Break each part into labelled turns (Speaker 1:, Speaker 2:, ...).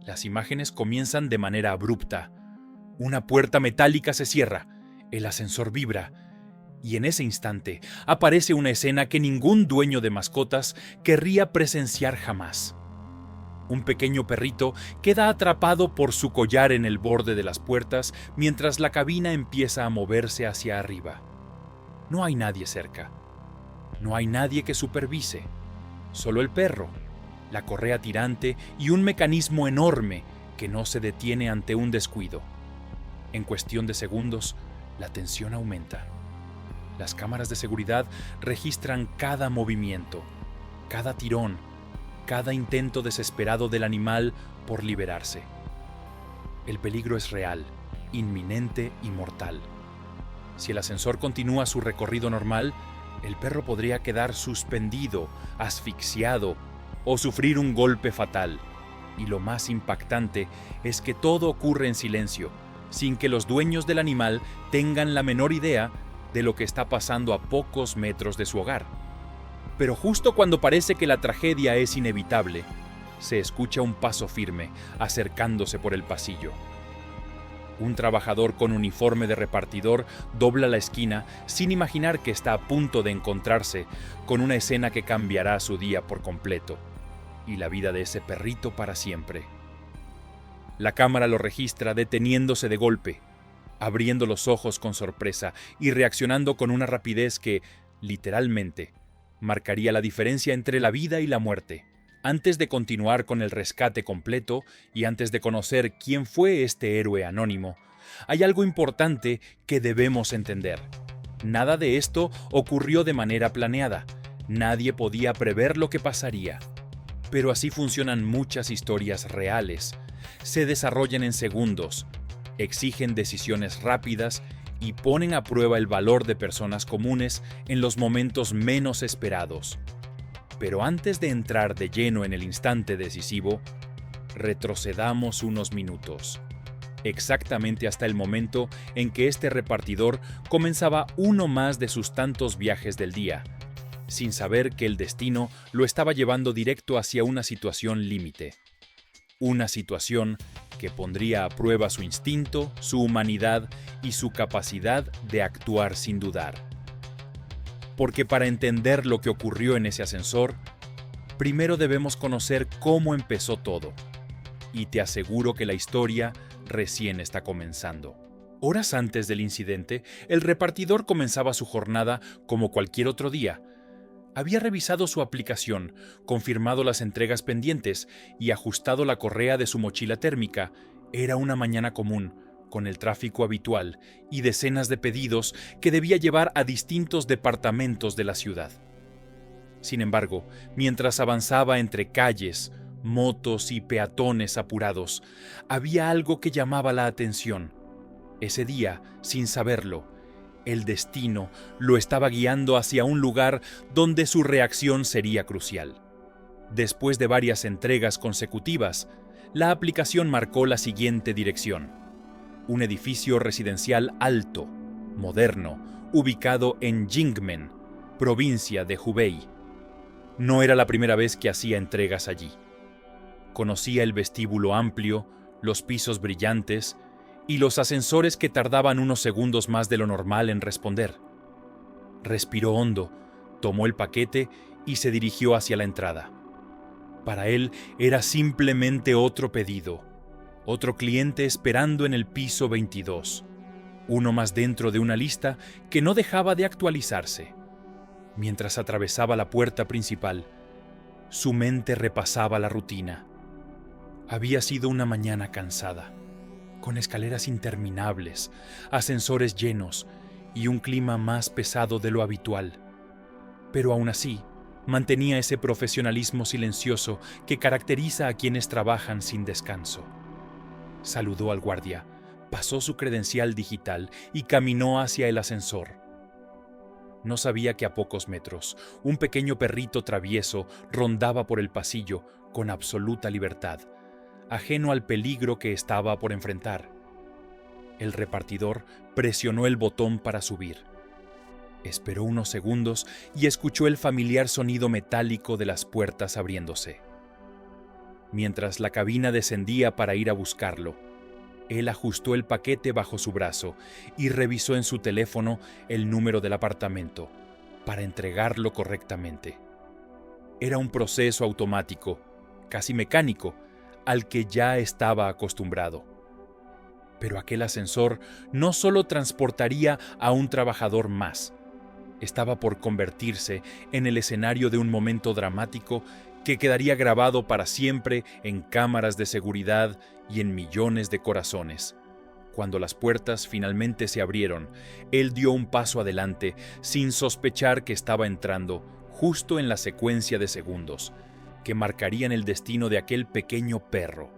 Speaker 1: Las imágenes comienzan de manera abrupta. Una puerta metálica se cierra, el ascensor vibra, y en ese instante aparece una escena que ningún dueño de mascotas querría presenciar jamás. Un pequeño perrito queda atrapado por su collar en el borde de las puertas mientras la cabina empieza a moverse hacia arriba. No hay nadie cerca. No hay nadie que supervise. Solo el perro, la correa tirante y un mecanismo enorme que no se detiene ante un descuido. En cuestión de segundos, la tensión aumenta. Las cámaras de seguridad registran cada movimiento, cada tirón, cada intento desesperado del animal por liberarse. El peligro es real, inminente y mortal. Si el ascensor continúa su recorrido normal, el perro podría quedar suspendido, asfixiado o sufrir un golpe fatal. Y lo más impactante es que todo ocurre en silencio, sin que los dueños del animal tengan la menor idea de lo que está pasando a pocos metros de su hogar. Pero justo cuando parece que la tragedia es inevitable, se escucha un paso firme acercándose por el pasillo. Un trabajador con uniforme de repartidor dobla la esquina sin imaginar que está a punto de encontrarse con una escena que cambiará su día por completo y la vida de ese perrito para siempre. La cámara lo registra deteniéndose de golpe, abriendo los ojos con sorpresa y reaccionando con una rapidez que, literalmente, marcaría la diferencia entre la vida y la muerte. Antes de continuar con el rescate completo y antes de conocer quién fue este héroe anónimo, hay algo importante que debemos entender. Nada de esto ocurrió de manera planeada. Nadie podía prever lo que pasaría. Pero así funcionan muchas historias reales. Se desarrollan en segundos, exigen decisiones rápidas y ponen a prueba el valor de personas comunes en los momentos menos esperados. Pero antes de entrar de lleno en el instante decisivo, retrocedamos unos minutos, exactamente hasta el momento en que este repartidor comenzaba uno más de sus tantos viajes del día, sin saber que el destino lo estaba llevando directo hacia una situación límite. Una situación que pondría a prueba su instinto, su humanidad y su capacidad de actuar sin dudar. Porque para entender lo que ocurrió en ese ascensor, primero debemos conocer cómo empezó todo. Y te aseguro que la historia recién está comenzando. Horas antes del incidente, el repartidor comenzaba su jornada como cualquier otro día. Había revisado su aplicación, confirmado las entregas pendientes y ajustado la correa de su mochila térmica. Era una mañana común, con el tráfico habitual y decenas de pedidos que debía llevar a distintos departamentos de la ciudad. Sin embargo, mientras avanzaba entre calles, motos y peatones apurados, había algo que llamaba la atención. Ese día, sin saberlo, el destino lo estaba guiando hacia un lugar donde su reacción sería crucial. Después de varias entregas consecutivas, la aplicación marcó la siguiente dirección: un edificio residencial alto, moderno, ubicado en Jingmen, provincia de Hubei. No era la primera vez que hacía entregas allí. Conocía el vestíbulo amplio, los pisos brillantes y los ascensores que tardaban unos segundos más de lo normal en responder. Respiró hondo, tomó el paquete y se dirigió hacia la entrada. Para él era simplemente otro pedido, otro cliente esperando en el piso 22, uno más dentro de una lista que no dejaba de actualizarse. Mientras atravesaba la puerta principal, su mente repasaba la rutina. Había sido una mañana cansada, con escaleras interminables, ascensores llenos y un clima más pesado de lo habitual. Pero aún así, mantenía ese profesionalismo silencioso que caracteriza a quienes trabajan sin descanso. Saludó al guardia, pasó su credencial digital y caminó hacia el ascensor. No sabía que a pocos metros, un pequeño perrito travieso rondaba por el pasillo con absoluta libertad, ajeno al peligro que estaba por enfrentar. El repartidor presionó el botón para subir. Esperó unos segundos y escuchó el familiar sonido metálico de las puertas abriéndose. Mientras la cabina descendía para ir a buscarlo, él ajustó el paquete bajo su brazo y revisó en su teléfono el número del apartamento para entregarlo correctamente. Era un proceso automático, casi mecánico, al que ya estaba acostumbrado. Pero aquel ascensor no solo transportaría a un trabajador más, estaba por convertirse en el escenario de un momento dramático que quedaría grabado para siempre en cámaras de seguridad y en millones de corazones. Cuando las puertas finalmente se abrieron, él dio un paso adelante sin sospechar que estaba entrando justo en la secuencia de segundos que marcarían el destino de aquel pequeño perro.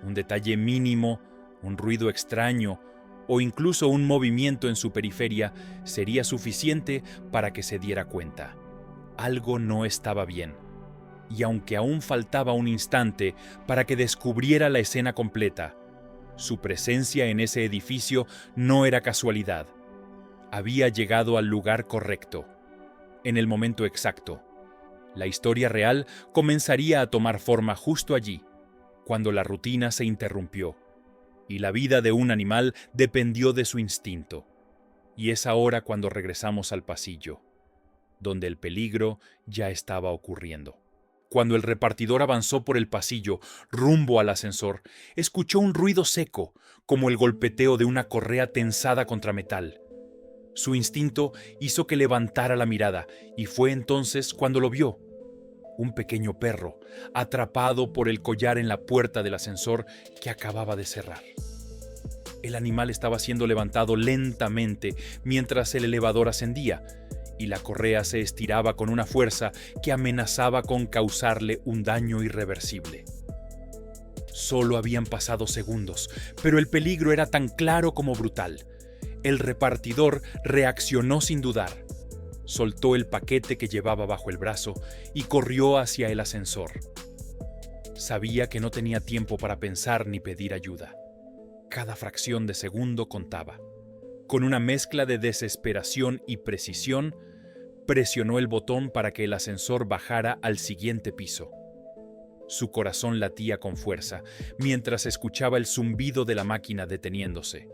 Speaker 1: Un detalle mínimo, un ruido extraño o incluso un movimiento en su periferia sería suficiente para que se diera cuenta. Algo no estaba bien. Y aunque aún faltaba un instante para que descubriera la escena completa, su presencia en ese edificio no era casualidad. Había llegado al lugar correcto, en el momento exacto. La historia real comenzaría a tomar forma justo allí, cuando la rutina se interrumpió, y la vida de un animal dependió de su instinto. Y es ahora cuando regresamos al pasillo, donde el peligro ya estaba ocurriendo. Cuando el repartidor avanzó por el pasillo rumbo al ascensor, escuchó un ruido seco, como el golpeteo de una correa tensada contra metal. Su instinto hizo que levantara la mirada, y fue entonces cuando lo vio. Un pequeño perro, atrapado por el collar en la puerta del ascensor que acababa de cerrar. El animal estaba siendo levantado lentamente mientras el elevador ascendía, y la correa se estiraba con una fuerza que amenazaba con causarle un daño irreversible. Solo habían pasado segundos, pero el peligro era tan claro como brutal. El repartidor reaccionó sin dudar. Soltó el paquete que llevaba bajo el brazo y corrió hacia el ascensor. Sabía que no tenía tiempo para pensar ni pedir ayuda. Cada fracción de segundo contaba. Con una mezcla de desesperación y precisión, presionó el botón para que el ascensor bajara al siguiente piso. Su corazón latía con fuerza mientras escuchaba el zumbido de la máquina deteniéndose,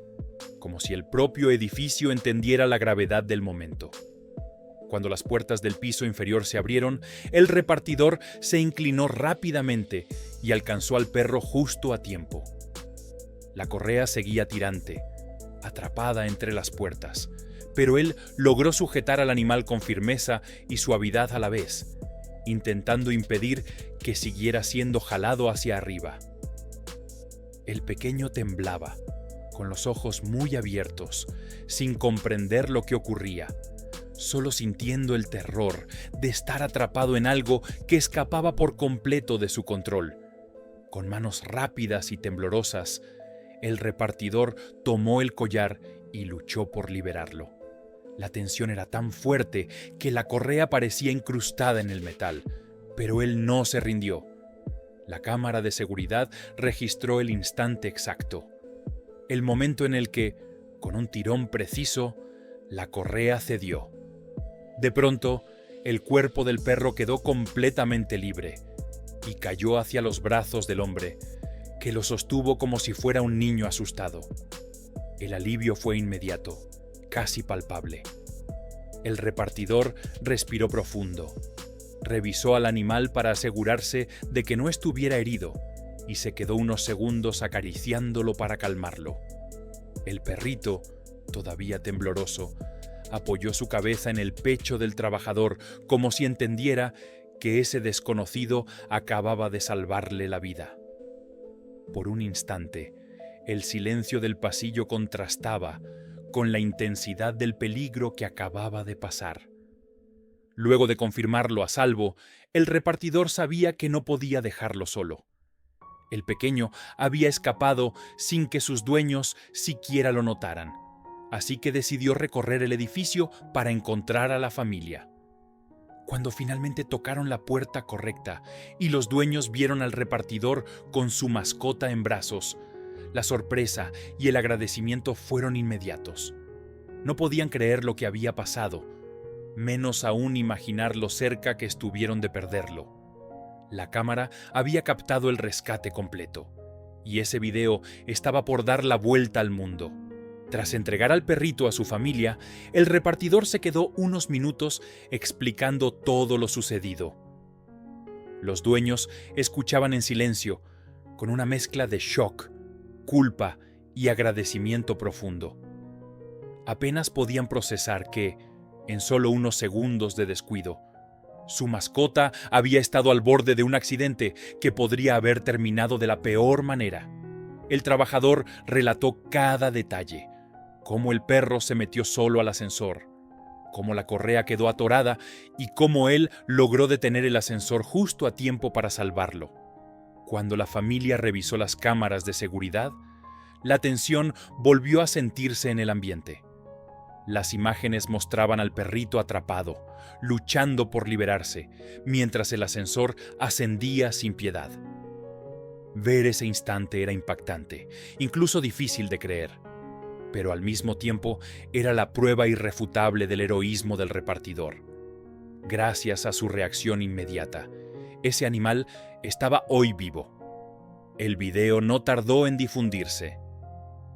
Speaker 1: como si el propio edificio entendiera la gravedad del momento. Cuando las puertas del piso inferior se abrieron, el repartidor se inclinó rápidamente y alcanzó al perro justo a tiempo. La correa seguía tirante, atrapada entre las puertas, pero él logró sujetar al animal con firmeza y suavidad a la vez, intentando impedir que siguiera siendo jalado hacia arriba. El pequeño temblaba, con los ojos muy abiertos, sin comprender lo que ocurría, solo sintiendo el terror de estar atrapado en algo que escapaba por completo de su control. Con manos rápidas y temblorosas, el repartidor tomó el collar y luchó por liberarlo. La tensión era tan fuerte que la correa parecía incrustada en el metal, pero él no se rindió. La cámara de seguridad registró el instante exacto, el momento en el que, con un tirón preciso, la correa cedió. De pronto, el cuerpo del perro quedó completamente libre y cayó hacia los brazos del hombre, que lo sostuvo como si fuera un niño asustado. El alivio fue inmediato, casi palpable. El repartidor respiró profundo, revisó al animal para asegurarse de que no estuviera herido y se quedó unos segundos acariciándolo para calmarlo. El perrito, todavía tembloroso, apoyó su cabeza en el pecho del trabajador como si entendiera que ese desconocido acababa de salvarle la vida. Por un instante, el silencio del pasillo contrastaba con la intensidad del peligro que acababa de pasar. Luego de confirmarlo a salvo, el repartidor sabía que no podía dejarlo solo. El pequeño había escapado sin que sus dueños siquiera lo notaran, así que decidió recorrer el edificio para encontrar a la familia. Cuando finalmente tocaron la puerta correcta y los dueños vieron al repartidor con su mascota en brazos, la sorpresa y el agradecimiento fueron inmediatos. No podían creer lo que había pasado, menos aún imaginar lo cerca que estuvieron de perderlo. La cámara había captado el rescate completo, y ese video estaba por dar la vuelta al mundo. Tras entregar al perrito a su familia, el repartidor se quedó unos minutos explicando todo lo sucedido. Los dueños escuchaban en silencio, con una mezcla de shock, culpa y agradecimiento profundo. Apenas podían procesar que, en solo unos segundos de descuido, su mascota había estado al borde de un accidente que podría haber terminado de la peor manera. El trabajador relató cada detalle: cómo el perro se metió solo al ascensor, cómo la correa quedó atorada y cómo él logró detener el ascensor justo a tiempo para salvarlo. Cuando la familia revisó las cámaras de seguridad, la tensión volvió a sentirse en el ambiente. Las imágenes mostraban al perrito atrapado, luchando por liberarse, mientras el ascensor ascendía sin piedad. Ver ese instante era impactante, incluso difícil de creer, pero al mismo tiempo era la prueba irrefutable del heroísmo del repartidor. Gracias a su reacción inmediata, ese animal estaba hoy vivo. El video no tardó en difundirse.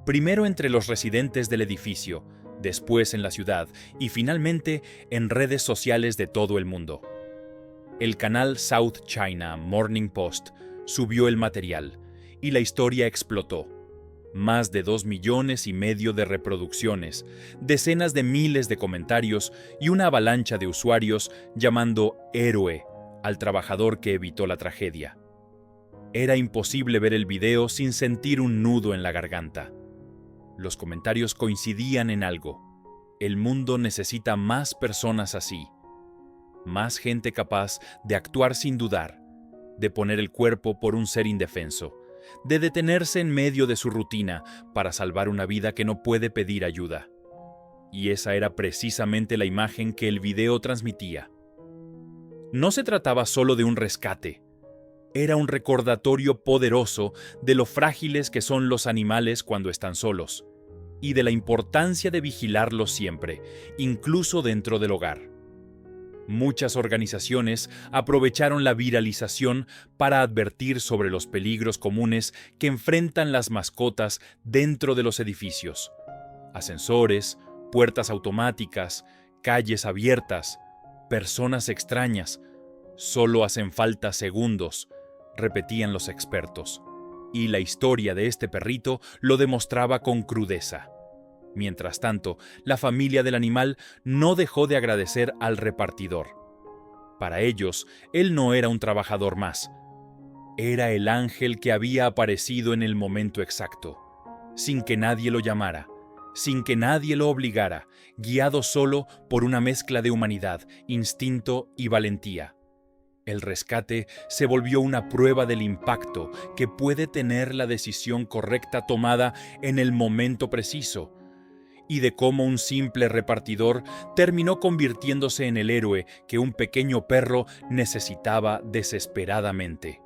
Speaker 1: Primero entre los residentes del edificio, después en la ciudad y finalmente en redes sociales de todo el mundo. El canal South China Morning Post subió el material y la historia explotó. Más de 2,5 millones de reproducciones, decenas de miles de comentarios y una avalancha de usuarios llamando héroe al trabajador que evitó la tragedia. Era imposible ver el video sin sentir un nudo en la garganta. Los comentarios coincidían en algo: el mundo necesita más personas así, más gente capaz de actuar sin dudar, de poner el cuerpo por un ser indefenso, de detenerse en medio de su rutina para salvar una vida que no puede pedir ayuda. Y esa era precisamente la imagen que el video transmitía. No se trataba solo de un rescate. Era un recordatorio poderoso de lo frágiles que son los animales cuando están solos, y de la importancia de vigilarlos siempre, incluso dentro del hogar. Muchas organizaciones aprovecharon la viralización para advertir sobre los peligros comunes que enfrentan las mascotas dentro de los edificios: ascensores, puertas automáticas, calles abiertas, personas extrañas. Solo hacen falta segundos, repetían los expertos. Y la historia de este perrito lo demostraba con crudeza. Mientras tanto, la familia del animal no dejó de agradecer al repartidor. Para ellos, él no era un trabajador más. Era el ángel que había aparecido en el momento exacto, sin que nadie lo llamara, sin que nadie lo obligara, guiado solo por una mezcla de humanidad, instinto y valentía. El rescate se volvió una prueba del impacto que puede tener la decisión correcta tomada en el momento preciso, y de cómo un simple repartidor terminó convirtiéndose en el héroe que un pequeño perro necesitaba desesperadamente.